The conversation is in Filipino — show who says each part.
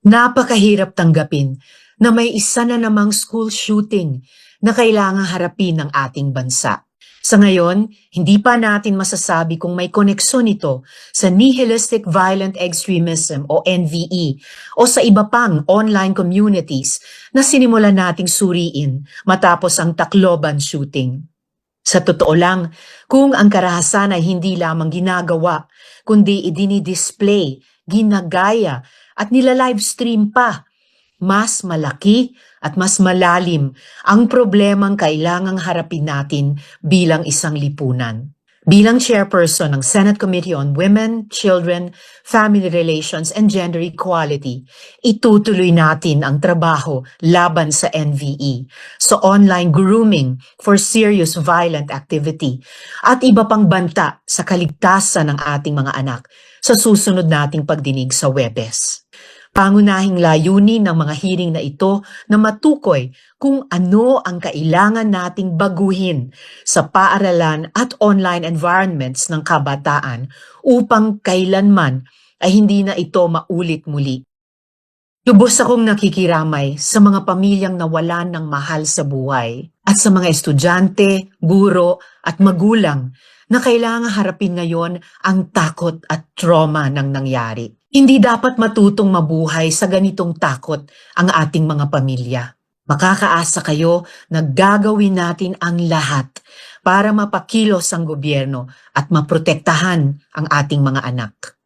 Speaker 1: Napakahirap tanggapin na may isa na namang school shooting na kailangang harapin ng ating bansa. Sa ngayon, hindi pa natin masasabi kung may koneksyon ito sa Nihilistic Violent Extremism o NVE o sa iba pang online communities na sinimulan nating suriin matapos ang Tacloban shooting. Sa totoo lang, kung ang karahasan ay hindi lamang ginagawa, kundi idinidisplay, ginagaya at nila-livestream pa, mas malaki at mas malalim ang problemang kailangang harapin natin bilang isang lipunan. Bilang chairperson ng Senate Committee on Women, Children, Family Relations, and Gender Equality, itutuloy natin ang trabaho laban sa NVE, sa online grooming for serious violent activity, at iba pang banta sa kaligtasan ng ating mga anak sa susunod nating pagdinig sa Huwebes. Pangunahing layunin ng mga hearing na ito na matukoy kung ano ang kailangan nating baguhin sa paaralan at online environments ng kabataan upang kailanman ay hindi na ito maulit muli. Lubos akong nakikiramay sa mga pamilyang nawalan ng mahal sa buhay at sa mga estudyante, guro at magulang na kailangang harapin ngayon ang takot at trauma ng nangyari. Hindi dapat matutong mabuhay sa ganitong takot ang ating mga pamilya. Makakaasa kayo na gagawin natin ang lahat para mapakilos ang gobyerno at maprotektahan ang ating mga anak.